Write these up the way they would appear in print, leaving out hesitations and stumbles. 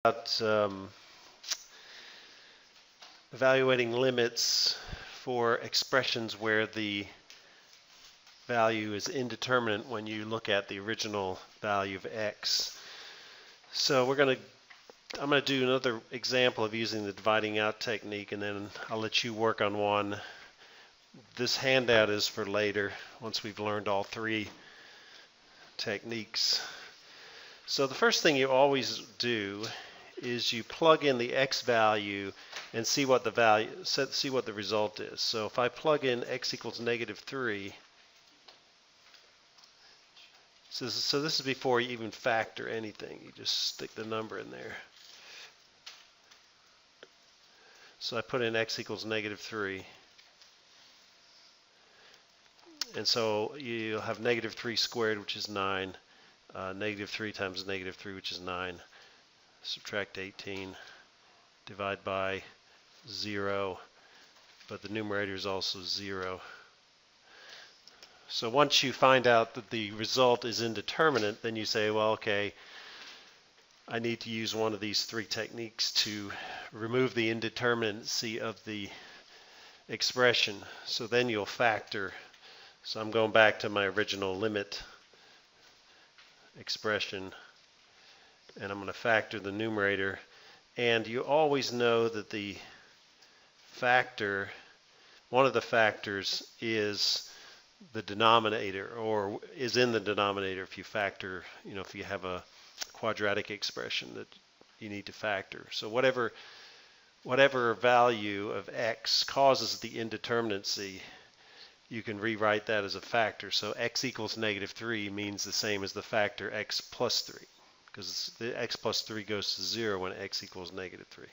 About evaluating limits for expressions where the value is indeterminate when you look at the original value of x. So I'm going to do another example of using the dividing out technique, and then I'll let you work on one. This handout is for later, once we've learned all three techniques. So the first thing you always do is you plug in the x value and see what the result is. So if I plug in x equals -3, so this is before you even factor anything. You just stick the number in there. So I put in x equals -3. And so you'll have -3 squared, which is 9. -3 times -3, which is 9. Subtract 18. Divide by 0. But the numerator is also 0. So once you find out that the result is indeterminate, then you say, well, okay, I need to use one of these three techniques to remove the indeterminacy of the expression. So then you'll factor. So I'm going back to my original limit expression, and I'm going to factor the numerator. And you always know that the factor, one of the factors is the denominator, or is in the denominator if you factor, if you have a quadratic expression that you need to factor. So whatever value of x causes the indeterminacy, you can rewrite that as a factor. So x equals -3 means the same as the factor x plus 3, because the x plus 3 goes to 0 when x equals -3.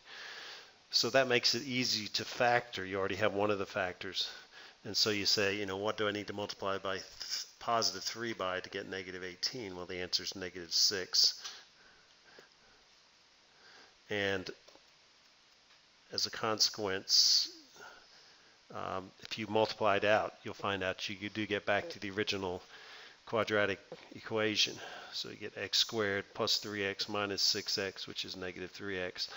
So that makes it easy to factor. You already have one of the factors. And so you say, what do I need to multiply by +3 by to get -18? Well, the answer is -6. And as a consequence, if you multiply it out, you'll find out you do get back to the original quadratic equation. So you get x squared plus 3x minus 6x, which is -3x,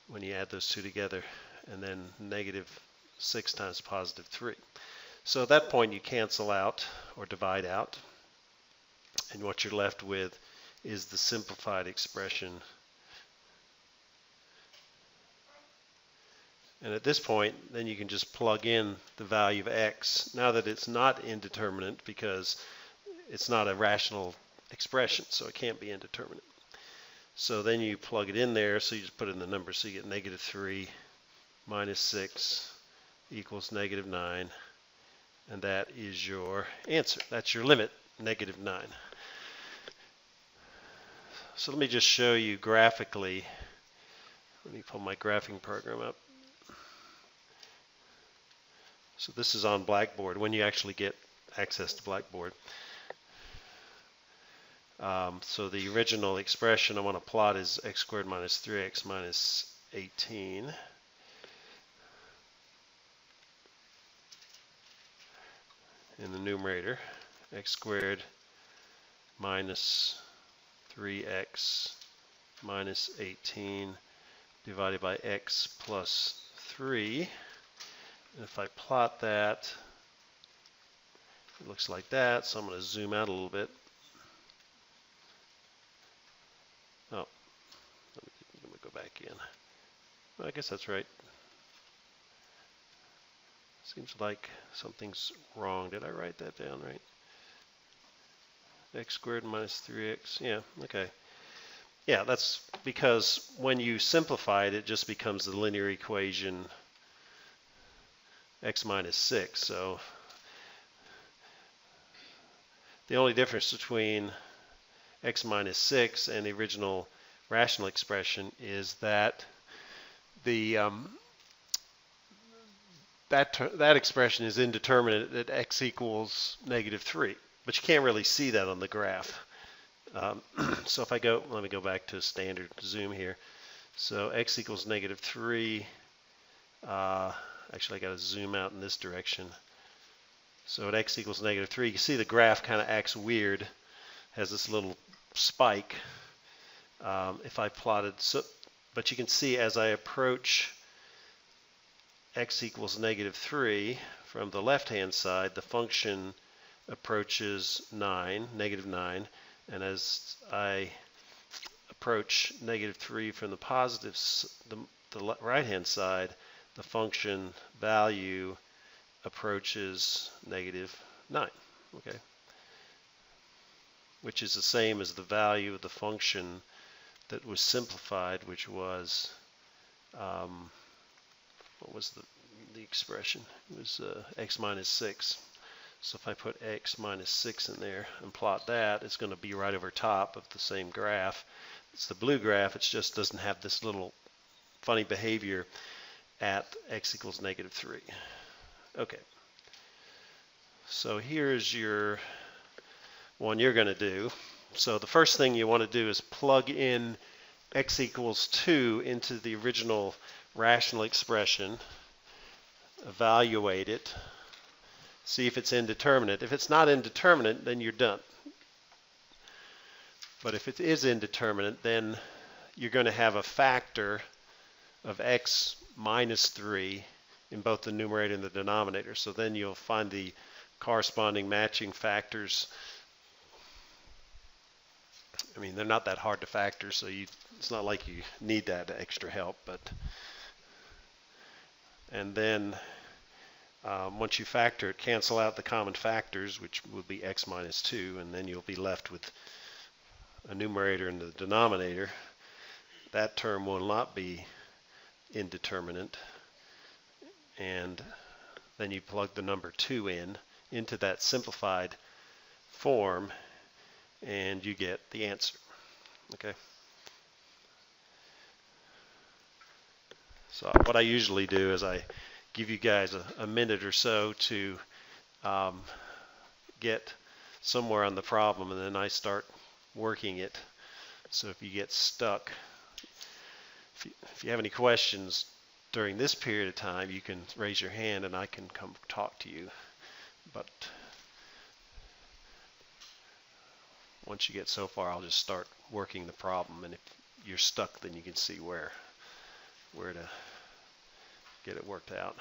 when you add those two together, and then -6 times +3. So at that point you cancel out or divide out, and what you're left with is the simplified expression. And at this point, then you can just plug in the value of x, now that it's not indeterminate because it's not a rational expression, so it can't be indeterminate. So then you plug it in there, so you just put in the number, so you get -3 minus 6 equals -9, and that is your answer. That's your limit, -9. So let me just show you graphically. Let me pull my graphing program up. So this is on Blackboard, when you actually get access to Blackboard. So the original expression I want to plot is x squared minus 3x minus 18. In the numerator, x squared minus 3x minus 18 divided by x plus 3. And if I plot that, it looks like that. So I'm going to zoom out a little bit. Oh, let me go back in. Well, I guess that's right. Seems like something's wrong. Did I write that down right? X squared minus 3x. Yeah, okay. Yeah, that's because when you simplify it, it just becomes the linear equation x minus 6. So the only difference between x minus 6 and the original rational expression is that the that expression is indeterminate at x equals -3, but you can't really see that on the graph. So if I go, let me go back to standard zoom here. So x equals -3. Actually, I got to zoom out in this direction. So at x equals -3, you see the graph kind of acts weird, has this little spike. If I plotted, so but you can see as I approach x equals -3 from the left-hand side, the function approaches 9, -9, and as I approach -3 from the positive, the right-hand side, the function value approaches -9, okay, which is the same as the value of the function that was simplified, which was, what was the expression? It was x minus 6. So if I put x minus 6 in there and plot that, it's going to be right over top of the same graph. It's the blue graph, it just doesn't have this little funny behavior at x equals -3. Okay. So here's your one you're going to do. So the first thing you want to do is plug in x equals 2 into the original rational expression, evaluate it, see if it's indeterminate. If it's not indeterminate, then you're done. But if it is indeterminate, then you're going to have a factor of x minus 3 in both the numerator and the denominator. So then you'll find the corresponding matching factors. I mean, they're not that hard to factor, so it's not like you need that extra help. And then once you factor it, cancel out the common factors, which will be x minus 2, and then you'll be left with a numerator and the denominator. That term will not be indeterminate. And then you plug the number 2 into that simplified form, and you get the answer. Okay. So what I usually do is I give you guys a minute or so to get somewhere on the problem, and then I start working it. So if you get stuck, if you have any questions during this period of time, you can raise your hand and I can come talk to you. But once you get so far, I'll just start working the problem, and if you're stuck, then you can see where to get it worked out.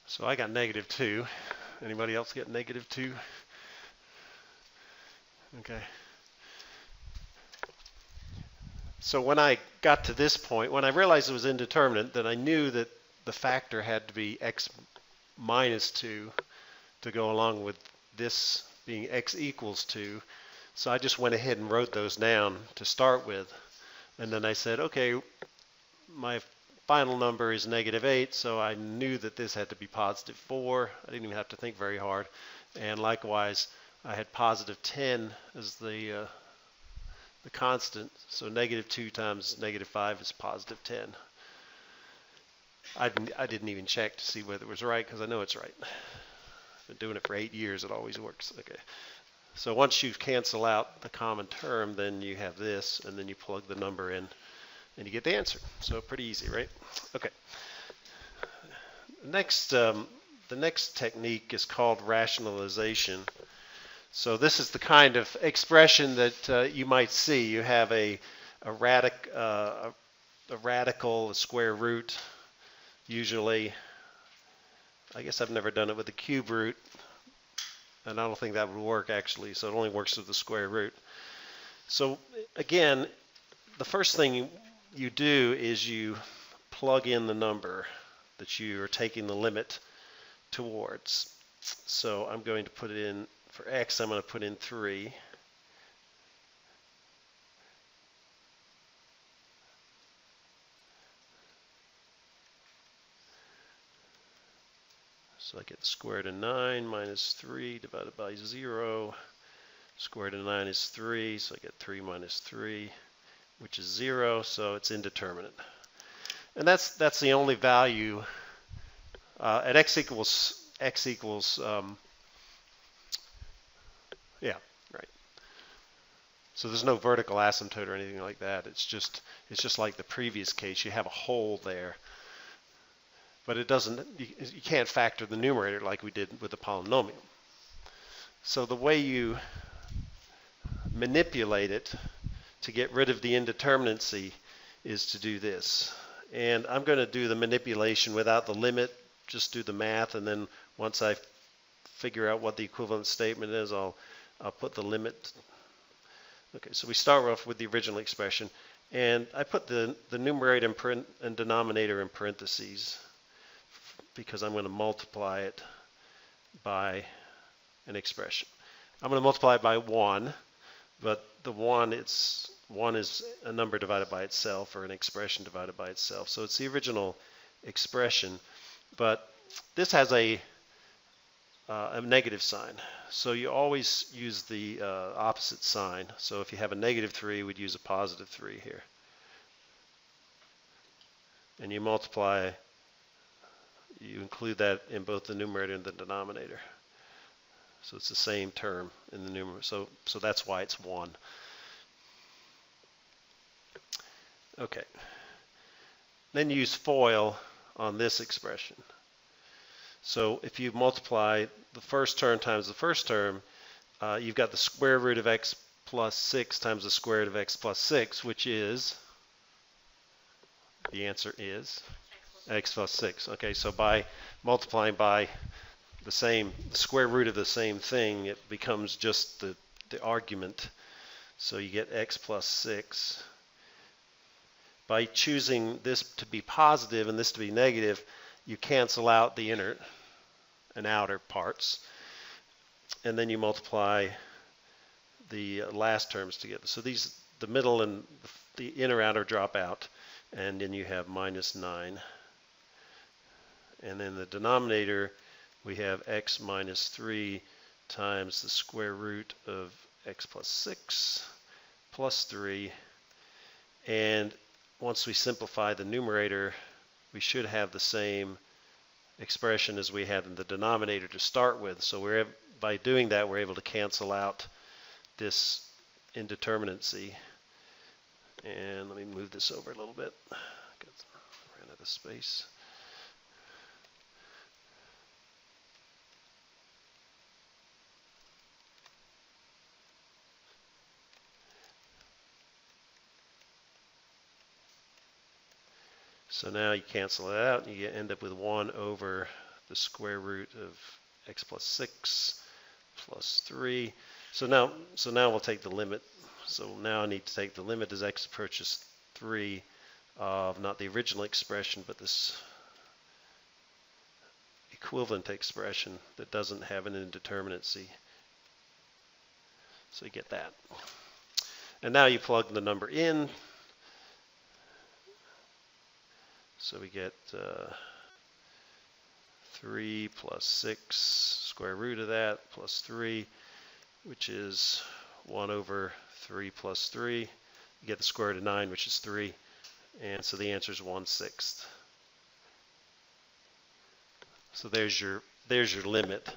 So I got -2. Anybody else get -2? Okay. So when I got to this point, when I realized it was indeterminate, then I knew that the factor had to be x minus 2 to go along with this being x equals 2. So I just went ahead and wrote those down to start with. And then I said, okay, my final number is -8, so I knew that this had to be +4. I didn't even have to think very hard. And likewise, I had +10 as the constant, so -2 times -5 is +10. I didn't even check to see whether it was right because I know it's right. I've been doing it for 8 years. It always works. Okay. So once you cancel out the common term, then you have this, and then you plug the number in, and you get the answer. So pretty easy, right? Okay. Next, the next technique is called rationalization. So this is the kind of expression that you might see. You have a radical, a square root, usually. I guess I've never done it with the cube root, and I don't think that would work actually, so it only works with the square root. So again, the first thing you do is you plug in the number that you are taking the limit towards. So I'm going to put it in, for x, I'm going to put in 3. So I get the square root of 9 minus 3 divided by 0. Square root of 9 is 3, so I get 3 minus 3, which is 0, so it's indeterminate. And that's the only value at x equals yeah, right. So there's no vertical asymptote or anything like that. It's just like the previous case. You have a hole there. But it doesn't, you can't factor the numerator like we did with the polynomial. So the way you manipulate it to get rid of the indeterminacy is to do this. And I'm going to do the manipulation without the limit, just do the math, and then once I figure out what the equivalent statement is, I'll put the limit. Okay, so we start off with the original expression, and I put the numerator and denominator in parentheses, because I'm going to multiply it by an expression. I'm going to multiply it by 1, but the 1 is a number divided by itself, or an expression divided by itself. So it's the original expression, but this has a negative sign. So you always use the opposite sign. So if you have a -3, we'd use a +3 here. And you multiply, you include that in both the numerator and the denominator. So it's the same term in the numerator. So that's why it's 1. Okay. Then use FOIL on this expression. So if you multiply the first term times the first term, you've got the square root of x plus 6 times the square root of x plus 6, which is, the answer is x plus 6. Okay, so by multiplying by the square root of the same thing, it becomes just the argument. So you get x plus 6. By choosing this to be positive and this to be negative, you cancel out the inner and outer parts, and then you multiply the last terms together. So the middle and the inner outer drop out, and then you have -9. And then the denominator, we have x minus 3 times the square root of x plus 6 plus 3. And once we simplify the numerator, we should have the same expression as we had in the denominator to start with. So by doing that, we're able to cancel out this indeterminacy. And let me move this over a little bit. Ran out of space. So now you cancel it out, and you end up with 1 over the square root of x plus 6 plus 3. So now we'll take the limit. So now I need to take the limit as x approaches 3 of not the original expression, but this equivalent expression that doesn't have an indeterminacy. So you get that. And now you plug the number in. So we get 3 plus 6, square root of that, plus 3, which is 1 over 3 plus 3. You get the square root of 9, which is 3. And so the answer is 1/6. So there's your limit.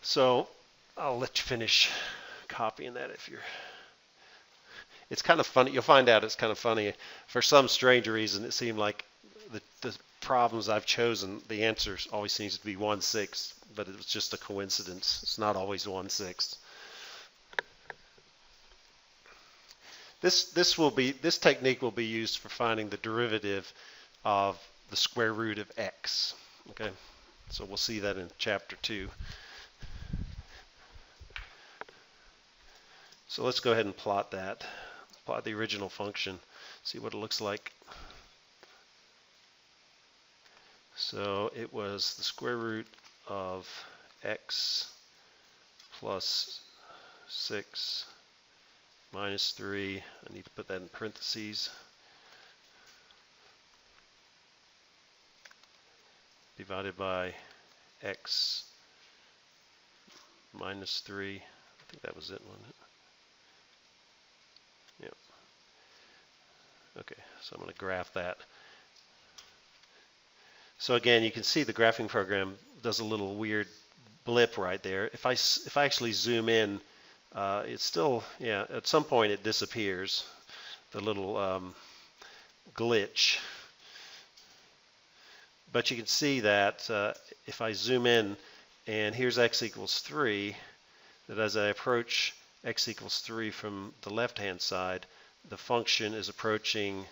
So I'll let you finish copying that if you're. It's kind of funny. You'll find out it's kind of funny. For some strange reason, it seemed like the problems I've chosen, the answer always seems to be 1/6, but it was just a coincidence. It's not always 1/6. This technique will be used for finding the derivative of the square root of x. Okay, so we'll see that in chapter 2. So let's go ahead and plot that. Plot the original function. See what it looks like. So it was the square root of x plus 6 minus 3. I need to put that in parentheses. Divided by x minus 3. I think that was it, wasn't it? Yep. Okay, so I'm going to graph that. So again, you can see the graphing program does a little weird blip right there. If I actually zoom in, it's still, yeah, at some point it disappears, the little glitch. But you can see that if I zoom in, and here's x equals 3, that as I approach x equals 3 from the left-hand side, the function is approaching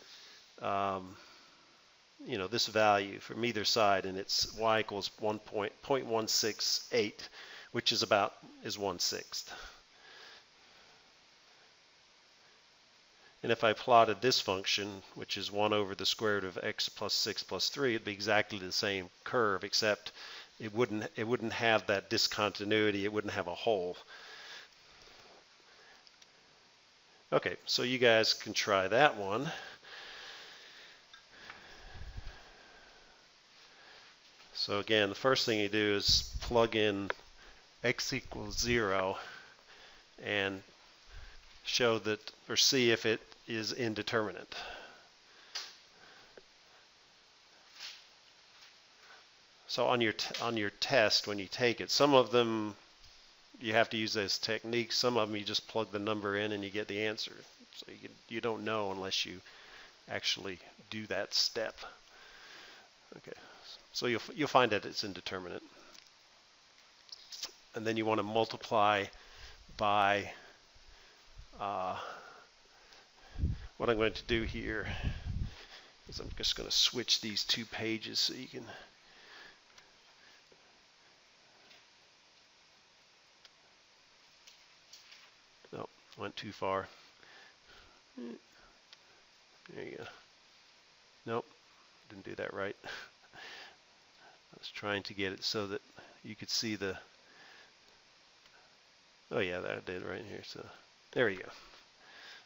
this value from either side, and it's y equals 1.168, which is 1/6. And if I plotted this function, which is 1 over the square root of x plus 6 plus 3, it'd be exactly the same curve, except it wouldn't have that discontinuity. It wouldn't have a hole. Okay, so you guys can try that one. So again, the first thing you do is plug in x equals 0 and show that, or see if it is indeterminate. So on your test, when you take it, some of them you have to use those techniques. Some of them you just plug the number in and you get the answer. So you don't know unless you actually do that step. Okay, so you'll find that it's indeterminate. And then you want to multiply by what I'm going to do here is I'm just going to switch these two pages so you can. Nope, went too far. There you go. Nope, didn't do that right. I was trying to get it so that you could see the. Oh yeah, that did right here. So there you go.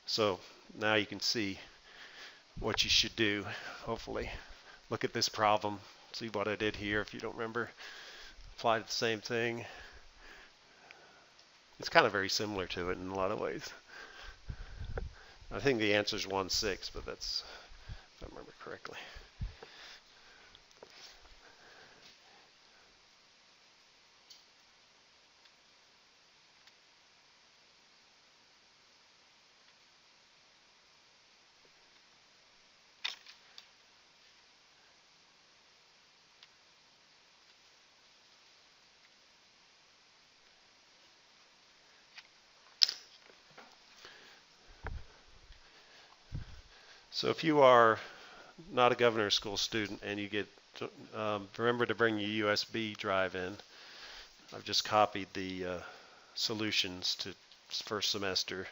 So now you can see what you should do, hopefully. Look at this problem, see what I did here if you don't remember. Applied the same thing. It's kind of very similar to it in a lot of ways. I think the answer is 1/6, but that's, if I remember correctly. So if you are not a governor's school student and you get, remember to bring your USB drive in. I've just copied the solutions to first semester.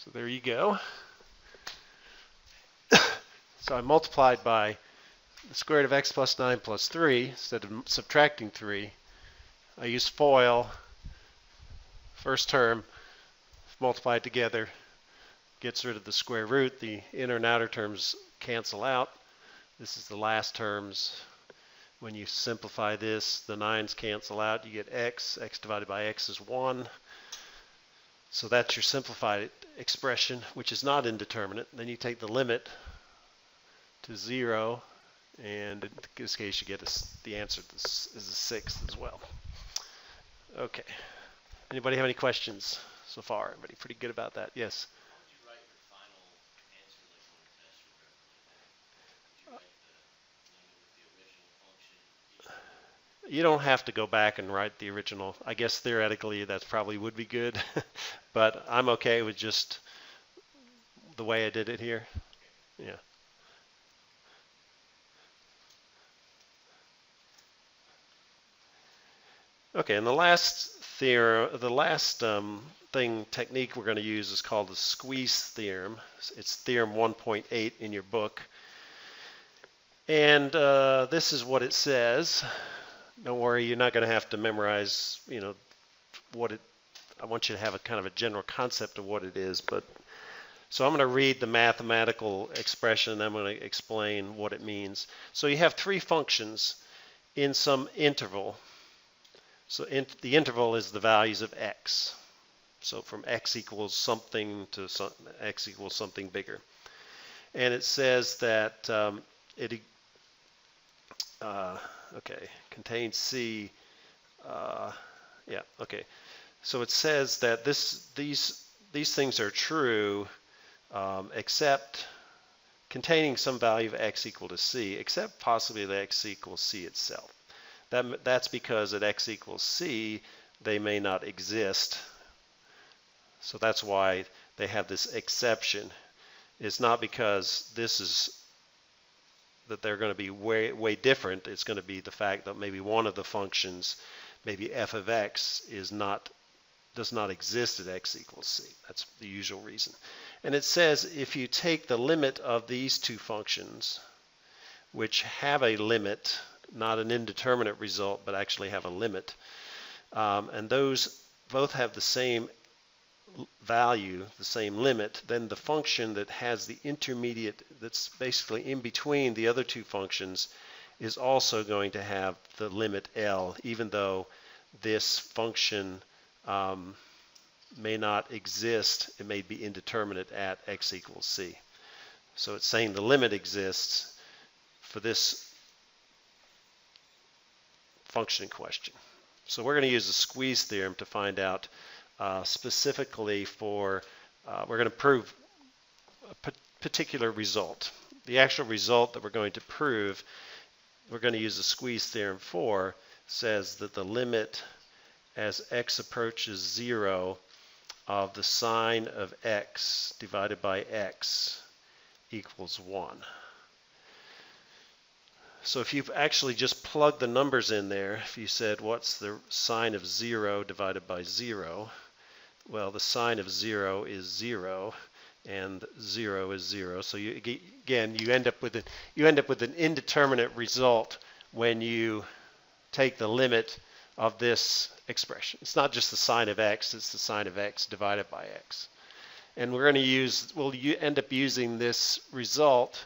So there you go. So I multiplied by the square root of x plus 9 plus 3 instead of subtracting 3. I use FOIL, first term, multiplied together, gets rid of the square root. The inner and outer terms cancel out. This is the last terms. When you simplify this, the 9's cancel out. You get x. X divided by x is 1. So that's your simplified expression, which is not indeterminate. Then you take the limit to 0, and in this case you get the answer is a 6th as well. Okay. Anybody have any questions so far? Everybody pretty good about that? Yes? How would you write your final answer like on a test or whatever like that? Would you write the limit with the original function equal? You don't have to go back and write the original. I guess theoretically that probably would be good, but I'm okay with just the way I did it here. Yeah. Okay, and the last theorem, the last technique we're going to use is called the squeeze theorem. It's theorem 1.8 in your book. And this is what it says. Don't worry, you're not going to have to memorize, what it, I want you to have a kind of a general concept of what it is. But so I'm going to read the mathematical expression, and I'm going to explain what it means. So you have three functions in some interval. So the interval is the values of x. So from x equals something to x equals something bigger. And it says that contains C. Okay. So it says that these things are true except containing some value of x equal to c, except possibly that x equals c itself. That's because at x equals c, they may not exist. So that's why they have this exception. It's not because that they're going to be way different. It's going to be the fact that maybe one of the functions, maybe f of x, does not exist at x equals c. That's the usual reason. And it says if you take the limit of these two functions, which have a limit, not an indeterminate result, but actually have a limit, and those both have the same value, the same limit, then the function that has the intermediate, that's basically in between the other two functions, is also going to have the limit L, even though this function may not exist. It may be indeterminate at x equals c. So it's saying the limit exists for this function in question. So we're going to use the squeeze theorem to find out specifically for, we're going to prove a particular result. The actual result that we're going to prove, we're going to use the squeeze theorem for, says that the limit as x approaches 0 of the sine of x divided by x equals 1. So if you've actually just plugged the numbers in there, if you said what's the sine of 0 divided by 0, well, the sine of 0 is 0 and 0 is 0. So you end up with an indeterminate result when you take the limit of this expression. It's not just the sine of x, it's the sine of x divided by x. And we'll end up using this result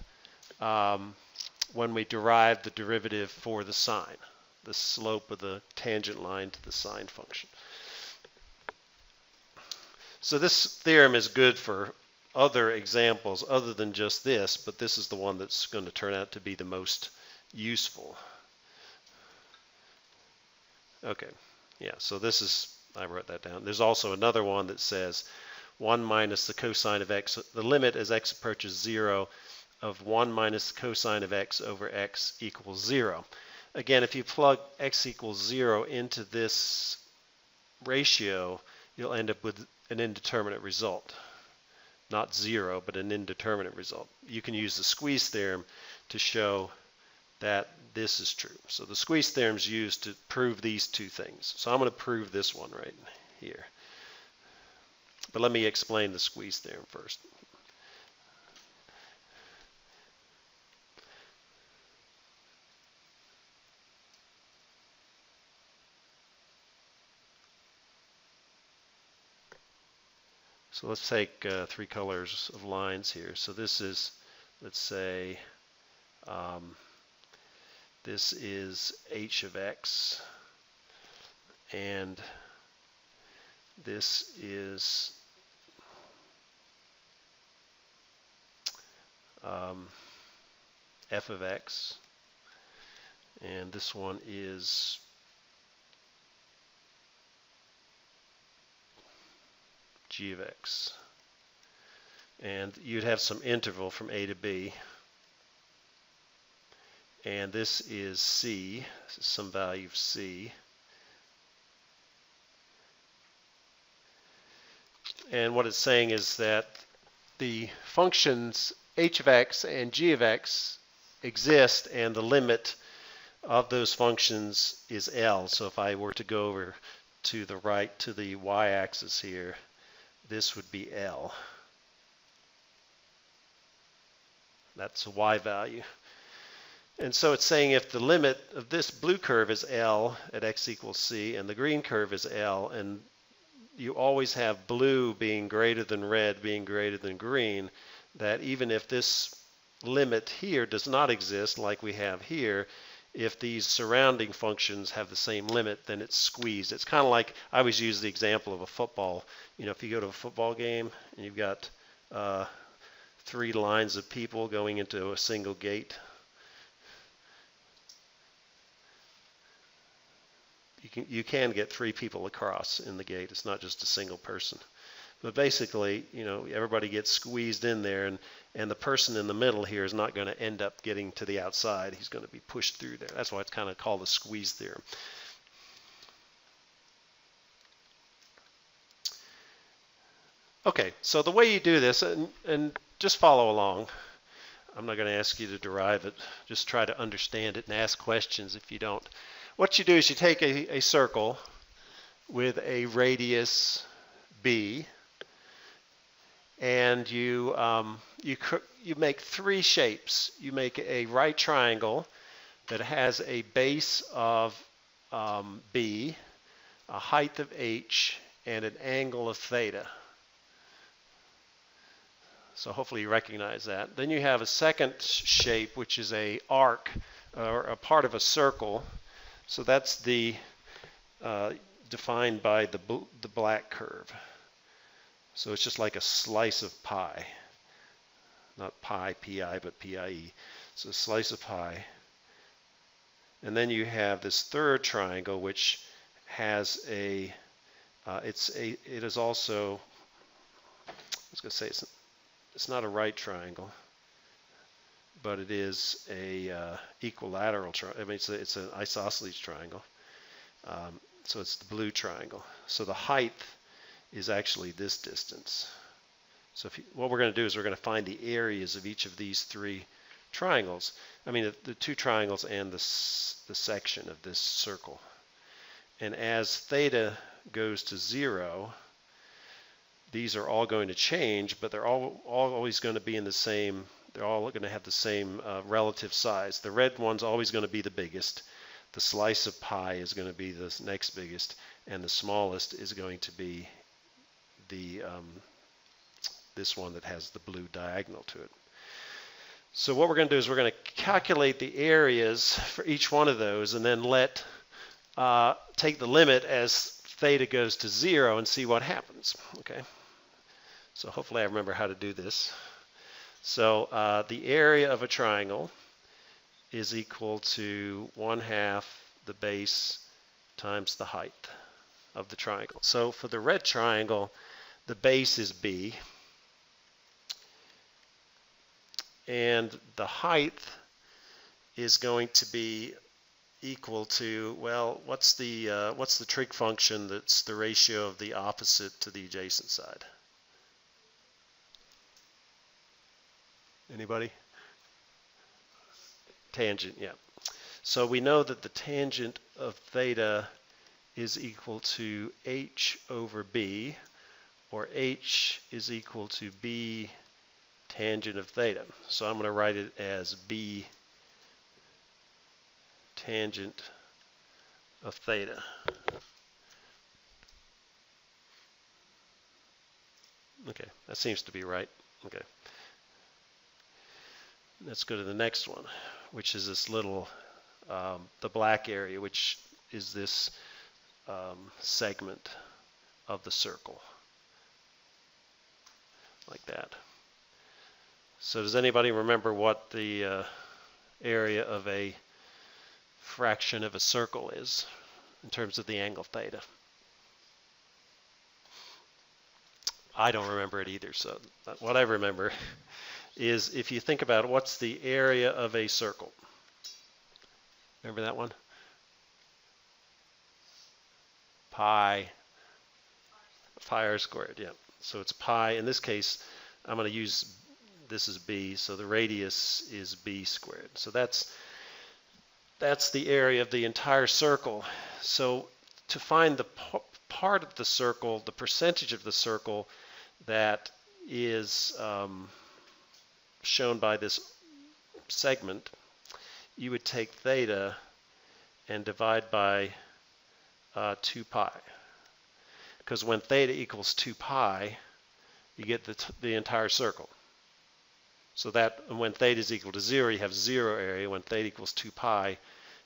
when we derive the derivative for the sine, the slope of the tangent line to the sine function. So this theorem is good for other examples other than just this, but this is the one that's going to turn out to be the most useful. Okay, yeah, so this is, I wrote that down. There's also another one that says 1 minus the cosine of x, the limit as x approaches 0 of 1 minus the cosine of x over x equals 0. Again, if you plug x equals 0 into this ratio, you'll end up with an indeterminate result. Not 0, but an indeterminate result. You can use the squeeze theorem to show that this is true. So the squeeze theorem is used to prove these two things. So I'm going to prove this one right here. But let me explain the squeeze theorem first. So let's take 3 colors of lines here. So this is, let's say, this is h of x, and this is f of x, and this one is g of x. And you'd have some interval from a to b. And this is c, this is some value of c. And what it's saying is that the functions h of x and g of x exist, and the limit of those functions is L. So if I were to go over to the right to the y-axis here, this would be L. That's a y value. And so it's saying if the limit of this blue curve is L at x equals c, and the green curve is L, and you always have blue being greater than red being greater than green, that even if this limit here does not exist like we have here, if these surrounding functions have the same limit, then it's squeezed. It's kind of like, I always use the example of a football. You know, if you go to a football game and you've got 3 lines of people going into a single gate, you can get 3 people across in the gate. It's not just a single person. But basically, you know, everybody gets squeezed in there, and the person in the middle here is not going to end up getting to the outside. He's going to be pushed through there. That's why it's kind of called the squeeze theorem. Okay, so the way you do this, and just follow along. I'm not going to ask you to derive it. Just try to understand it and ask questions if you don't. What you do is you take a circle with a radius b, and you make 3 shapes. You make a right triangle that has a base of b, a height of h, and an angle of theta. So hopefully you recognize that. Then you have a second shape, which is a arc, or a part of a circle. So that's the defined by the black curve. So it's just like a slice of pie. Not pie, P-I, but P-I-E. So a slice of pie. And then you have this third triangle, which has it is also, I was going to say it's not a right triangle, but it is a equilateral triangle. I mean, it's an isosceles triangle. So it's the blue triangle. So the height is actually this distance. So what we're going to do is we're going to find the areas of each of these 3 triangles. I mean, the 2 triangles and the section of this circle. And as theta goes to 0, these are all going to change, but they're always going to be in the same, they're all going to have the same relative size. The red one's always going to be the biggest. The slice of pie is going to be the next biggest, and the smallest is going to be this one that has the blue diagonal to it. So what we're going to do is we're going to calculate the areas for each one of those, and then take the limit as theta goes to 0 and see what happens. Okay. So hopefully I remember how to do this. So the area of a triangle is equal to 1/2 the base times the height of the triangle. So for the red triangle, the base is b, and the height is going to be equal to, well, what's the trig function that's the ratio of the opposite to the adjacent side? Anybody? Tangent, yeah. So we know that the tangent of theta is equal to h over b, or H is equal to B tangent of theta. So I'm going to write it as B tangent of theta. Okay, that seems to be right. Okay. Let's go to the next one, which is this little, the black area, which is this segment of the circle, like that. So does anybody remember what the area of a fraction of a circle is in terms of the angle theta? I don't remember it either, so what I remember is if you think about it, what's the area of a circle? Remember that one? Pi r squared, yeah. So it's pi. In this case, I'm going to use, this is b, so the radius is b squared. So that's the area of the entire circle. So to find the part of the circle, the percentage of the circle that is shown by this segment, you would take theta and divide by 2 pi. Because when theta equals 2 pi, you get the entire circle. So that when theta is equal to 0, you have 0 area. When theta equals 2 pi,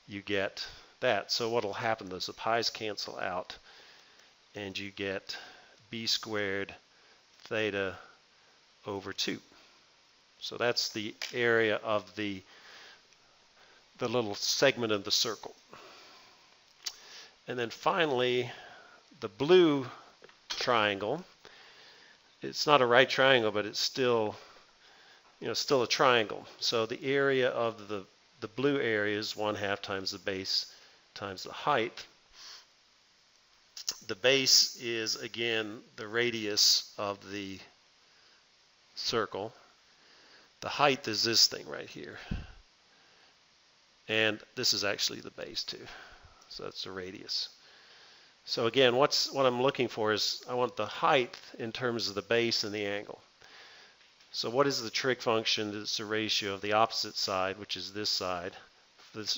you get that. So what will happen is the pi's cancel out, and you get b squared theta over 2. So that's the area of the little segment of the circle. And then finally, the blue triangle. It's not a right triangle, but it's still, still a triangle. So the area of the blue area is 1/2 times the base times the height. The base is, again, the radius of the circle. The height is this thing right here. And this is actually the base too. So that's the radius. So again, what I'm looking for is I want the height in terms of the base and the angle. So what is the trig function? It's the ratio of the opposite side, which is this side.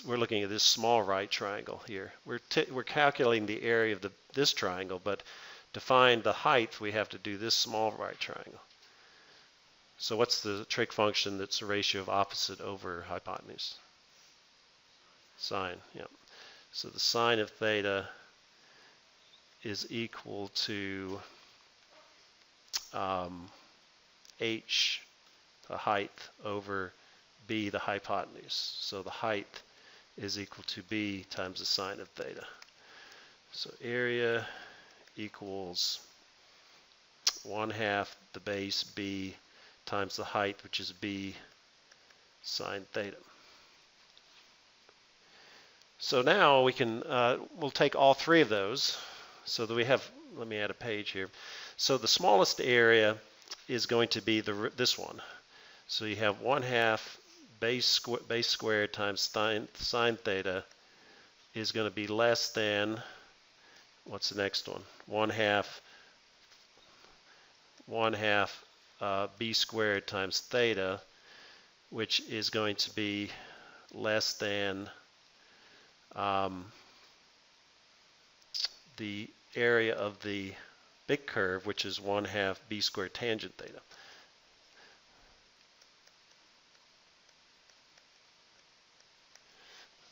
We're looking at this small right triangle here. We're calculating the area of this triangle, but to find the height, we have to do this small right triangle. So what's the trig function that's the ratio of opposite over hypotenuse? Sine, yeah. So the sine of theta is equal to h, the height, over b, the hypotenuse. So the height is equal to b times the sine of theta. So area equals 1/2 the base b times the height, which is b sine theta. So now we can, we'll take all three of those so that we have, let me add a page here. So the smallest area is going to be this one. So you have 1/2 base squared times sine theta is going to be less than, what's the next one? 1/2 b squared times theta, which is going to be less than the area of the big curve, which is 1/2 b squared tangent theta.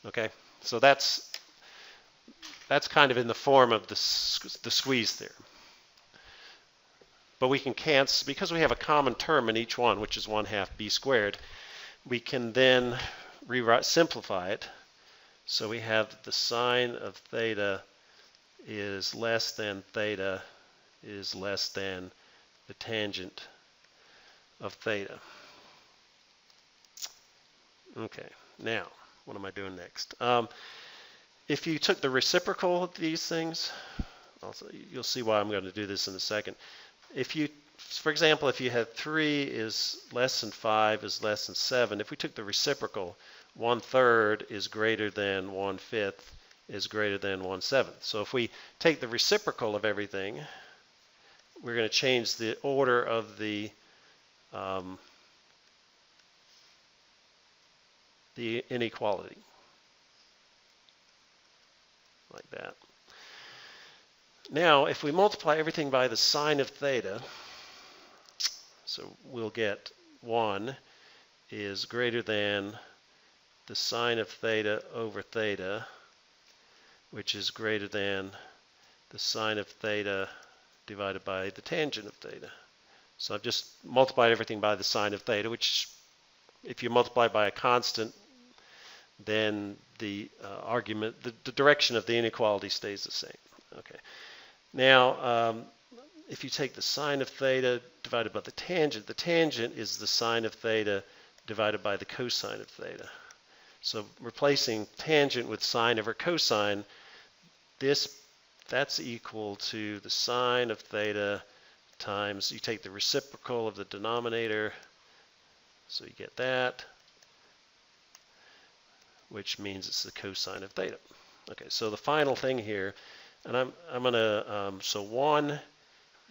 Okay, so that's kind of in the form of the squeeze theorem. But we can cancel, because we have a common term in each one, which is 1/2 b squared, we can then simplify it. So we have the sine of theta is less than theta is less than the tangent of theta. Okay, now what am I doing next? If you took the reciprocal of these things, you'll see why I'm going to do this in a second. If you, for example, if you had 3 is less than 5 is less than 7, if we took the reciprocal, 1/3 is greater than 1/5 is greater than 1/7. So if we take the reciprocal of everything, we're going to change the order of the inequality, like that. Now, if we multiply everything by the sine of theta, so we'll get 1 is greater than the sine of theta over theta, which is greater than the sine of theta divided by the tangent of theta. So I've just multiplied everything by the sine of theta, which if you multiply by a constant, then the the direction of the inequality stays the same. Okay. Now, if you take the sine of theta divided by the tangent is the sine of theta divided by the cosine of theta. So replacing tangent with sine over cosine, that's equal to the sine of theta times, you take the reciprocal of the denominator, so you get that, which means it's the cosine of theta. Okay, so the final thing here, and I'm going to, so 1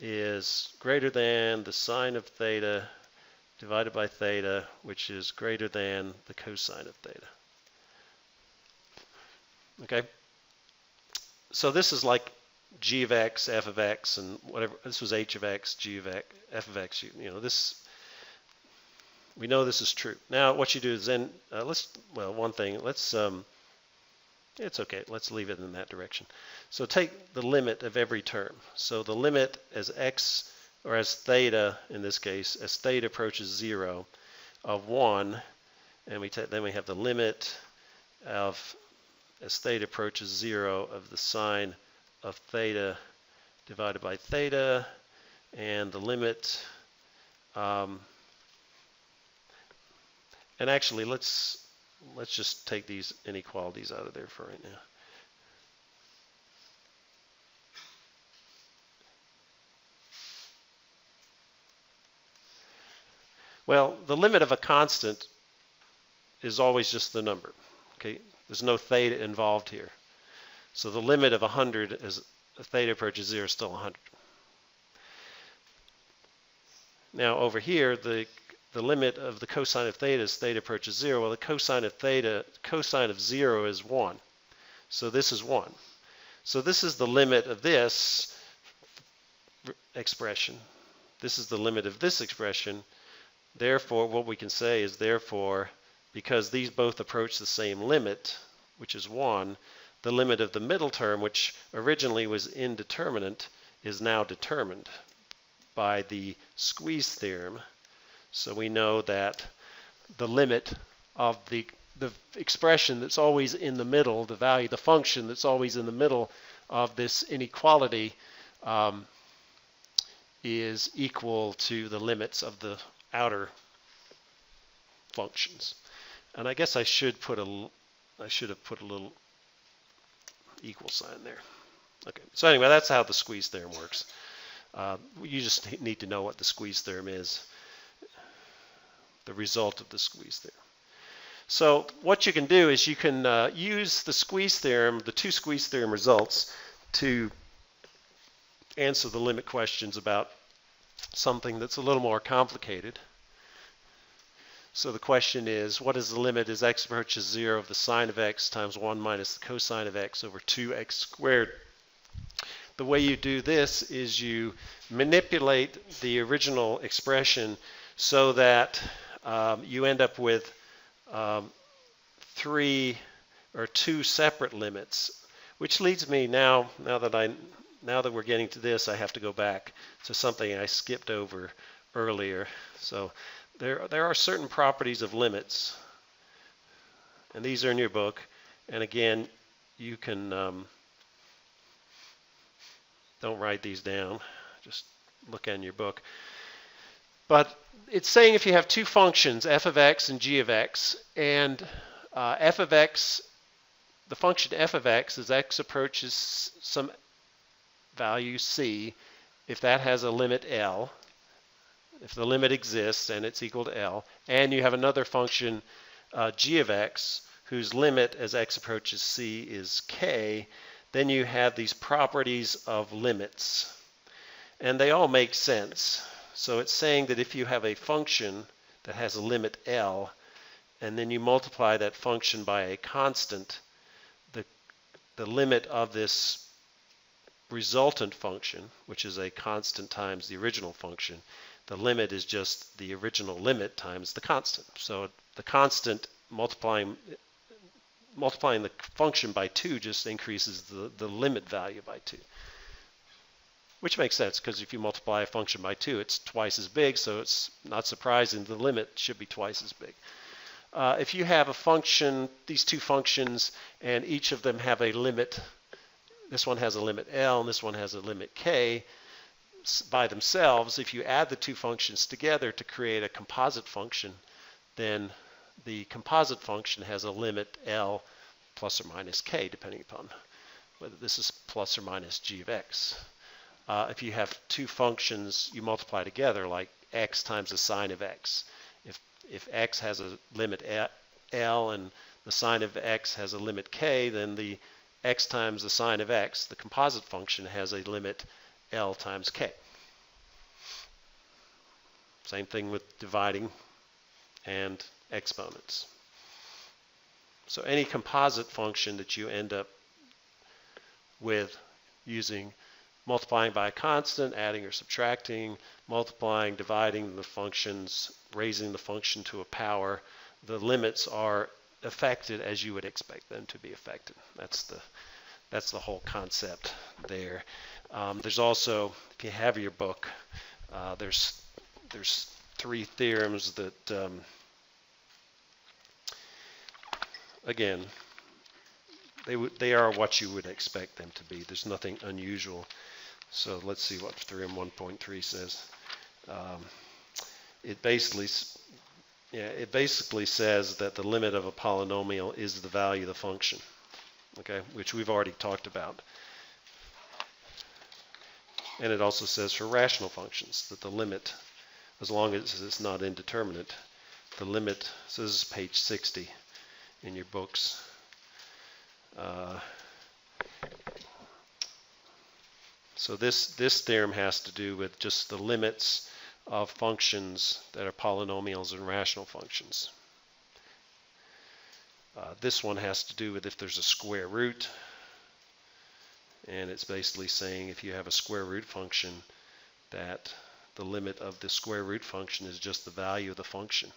is greater than the sine of theta divided by theta, which is greater than the cosine of theta. Okay? So this is like g of x, f of x, and whatever. This was h of x, g of x, f of x. You know, this, we know this is true. Now what you do is then, one thing, it's okay, let's leave it in that direction. So take the limit of every term. So the limit as x, or as theta in this case, as theta approaches 0 of 1, and then we have the limit of, as theta approaches 0, of the sine of theta divided by theta, and the limit, and actually let's just take these inequalities out of there for right now. Well, the limit of a constant is always just the number. Okay, there's no theta involved here. So the limit of 100 as theta approaches 0 is still 100. Now over here, the limit of the cosine of theta as theta approaches 0. Well, the cosine of 0 is 1. So this is 1. So this is the limit of this expression. This is the limit of this expression. Therefore, what we can say is, therefore, because these both approach the same limit, which is 1, the limit of the middle term, which originally was indeterminate, is now determined by the squeeze theorem. So we know that the limit of the expression that's always in the middle, the value, the function that's always in the middle of this inequality is equal to the limits of the outer functions. And I guess I should have put a little equal sign there. Okay, so anyway, that's how the squeeze theorem works. You just need to know what the squeeze theorem is, the result of the squeeze theorem. So what you can do is you can use the squeeze theorem, the two squeeze theorem results, to answer the limit questions about something that's a little more complicated. So the question is, what is the limit as x approaches 0 of the sine of x times 1 minus the cosine of x over 2x squared? The way you do this is you manipulate the original expression so that you end up with two separate limits, which leads me now that we're getting to this, I have to go back to something I skipped over earlier. So there are certain properties of limits, and these are in your book. And again, you can don't write these down, just look in your book. But it's saying if you have two functions, f of x and g of x, and f of x, the function f of x as x approaches some value c, if that has a limit L, if the limit exists and it's equal to L, and you have another function g of x whose limit as x approaches c is k, then you have these properties of limits. And they all make sense. So it's saying that if you have a function that has a limit L, and then you multiply that function by a constant, the, the limit of this resultant function, which is a constant times the original function, the limit is just the original limit times the constant. So the constant multiplying the function by 2 just increases the limit value by 2. Which makes sense, because if you multiply a function by 2, it's twice as big, so it's not surprising the limit should be twice as big. If you have a function, these two functions, and each of them have a limit, this one has a limit L and this one has a limit K, by themselves, if you add the two functions together to create a composite function, then the composite function has a limit L plus or minus K, depending upon whether this is plus or minus g of x. If you have two functions you multiply together, like x times the sine of x, if x has a limit L and the sine of x has a limit K, then the x times the sine of x, the composite function, has a limit L times K. Same thing with dividing and exponents. So any composite function that you end up with using multiplying by a constant, adding or subtracting, multiplying, dividing the functions, raising the function to a power, the limits are affected as you would expect them to be affected. That's the whole concept there. There's also, if you have your book, there's 3 theorems that, again, they are what you would expect them to be. There's nothing unusual. So let's see what theorem 1.3 says. It basically says that the limit of a polynomial is the value of the function, okay, which we've already talked about. And it also says for rational functions that the limit, as long as it's not indeterminate, the limit, so this is page 60 in your books. So this theorem has to do with just the limits of functions that are polynomials and rational functions. This one has to do with if there's a square root, and it's basically saying if you have a square root function that the limit of the square root function is just the value of the function.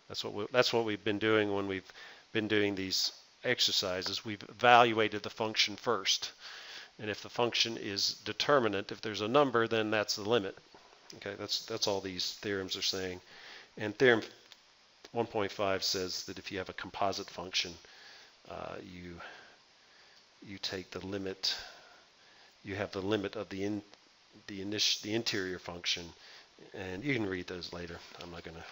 That's what we've been doing when we've been doing these exercises. We've evaluated the function first, and if the function is determinate, if there's a number, then that's the limit. Okay, that's all these theorems are saying. And theorem 1.5 says that if you have a composite function, you take the limit. You have the limit of the interior function, and you can read those later. I'm not going to.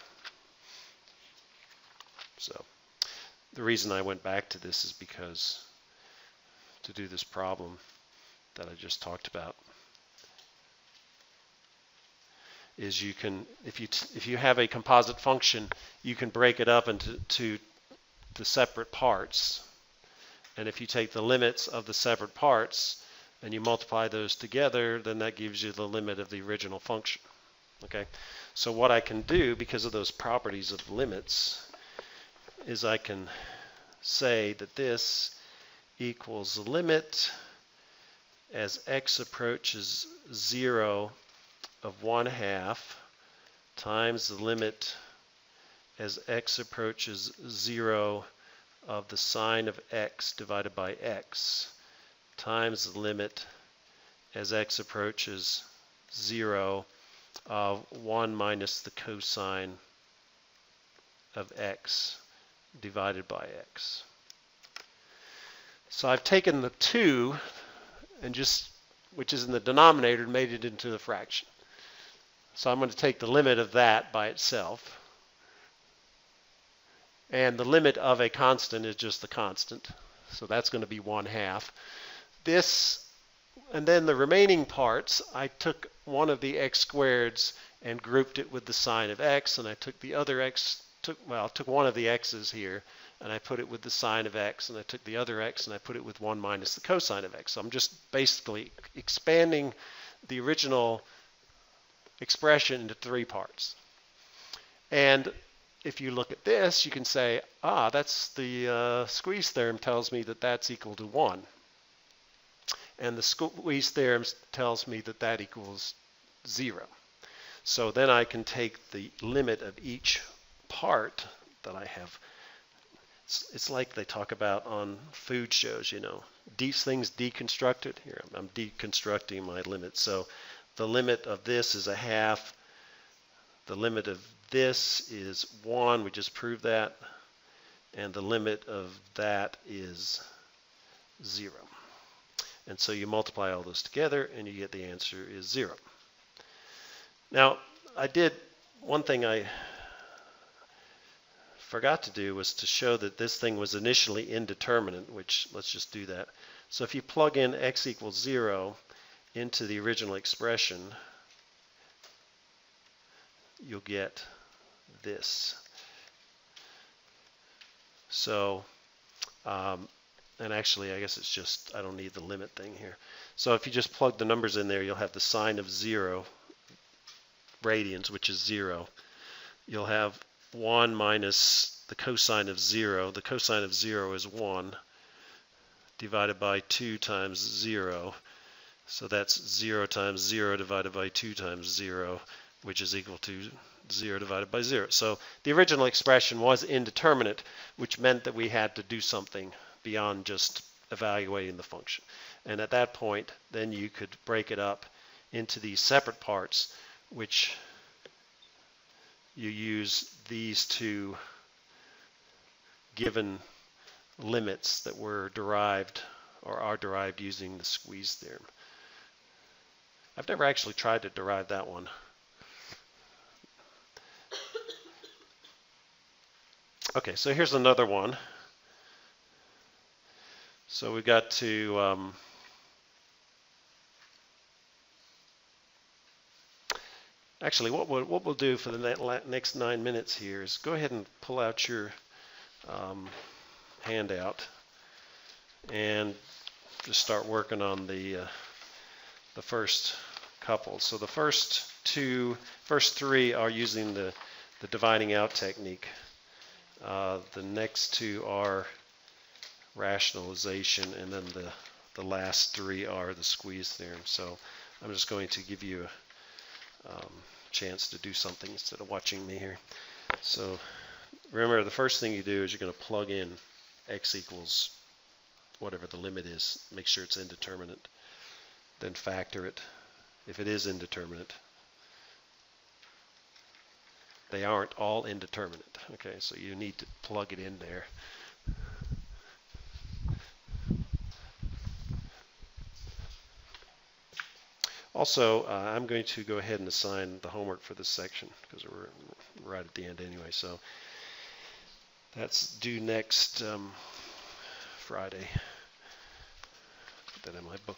So the reason I went back to this is because to do this problem that I just talked about is you can, if you have a composite function, you can break it up into the separate parts. And if you take the limits of the separate parts and you multiply those together, then that gives you the limit of the original function. Okay, so what I can do, because of those properties of limits, is I can say that this equals the limit as x approaches 0 of 1/2 times the limit as x approaches 0 of the sine of x divided by x times the limit as x approaches 0 of 1 minus the cosine of x divided by x. So I've taken the 2 and just, which is in the denominator, and made it into the fraction. So I'm going to take the limit of that by itself. And the limit of a constant is just the constant. So that's going to be 1/2. This, and then the remaining parts, I took one of the x squareds and grouped it with the sine of x, and I took the other x, took one of the x's here and I put it with the sine of x, and I took the other x and I put it with 1 minus the cosine of x. So I'm just basically expanding the original expression into 3 parts. And if you look at this, you can say, that's the squeeze theorem tells me that that's equal to 1. And the squeeze theorem tells me that that equals 0. So then I can take the limit of each part that I have. It's like they talk about on food shows, these things deconstructed. Here, I'm deconstructing my limit. So the limit of this is a half. The limit of this is 1. We just proved that. And the limit of that is 0. And so you multiply all those together and you get the answer is 0. Now, one thing I forgot to do was to show that this thing was initially indeterminate, which let's just do that. So if you plug in x equals 0 into the original expression, you'll get this. So, and actually, I guess it's just, I don't need the limit thing here. So if you just plug the numbers in there, you'll have the sine of 0 radians, which is 0. You'll have 1 minus the cosine of 0. The cosine of 0 is 1 divided by 2 times 0. So that's 0 times 0 divided by 2 times 0, which is equal to 0 divided by 0. So the original expression was indeterminate, which meant that we had to do something beyond just evaluating the function. And at that point, then you could break it up into these separate parts, which you use these two given limits that were derived or are derived using the squeeze theorem. I've never actually tried to derive that one. Okay, so here's another one. So we got to actually what we'll do for the next 9 minutes here is go ahead and pull out your handout and just start working on the first couple. So the first 3 are using the dividing out technique. The next 2 are rationalization, and then the last 3 are the squeeze theorem. So I'm just going to give you a chance to do something instead of watching me here. So remember, the first thing you do is you're going to plug in x equals whatever the limit is. Make sure it's indeterminate. Then factor it if it is indeterminate. They aren't all indeterminate. Okay, so you need to plug it in there. Also, I'm going to go ahead and assign the homework for this section because we're right at the end anyway. So that's due next Friday. Put that in my book.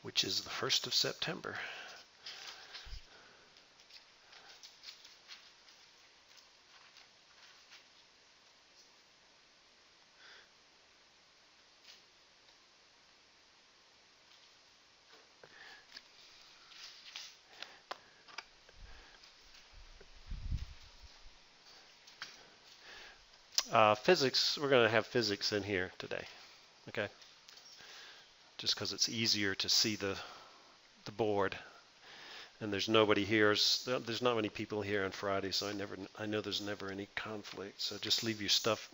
Which is the 1st of September. Physics, we're going to have physics in here today, okay? Just because it's easier to see the board, and there's nobody here. There's not many people here on Friday, so I know there's never any conflict. So just leave your stuff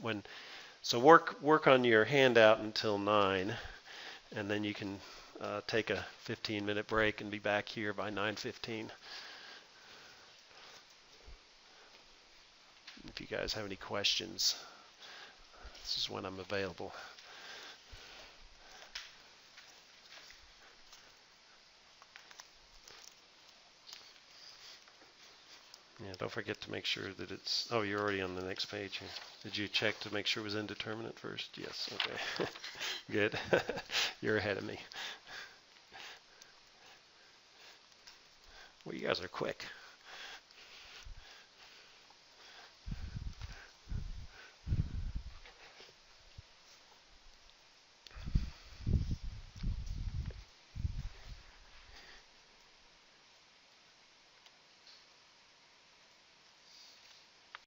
so work on your handout until 9, and then you can take a 15-minute break and be back here by 9:15. If you guys have any questions, this is when I'm available. Yeah, don't forget to make sure that it's, oh, you're already on the next page here. Did you check to make sure it was indeterminate first? Yes, okay. Good. You're ahead of me. Well, you guys are quick.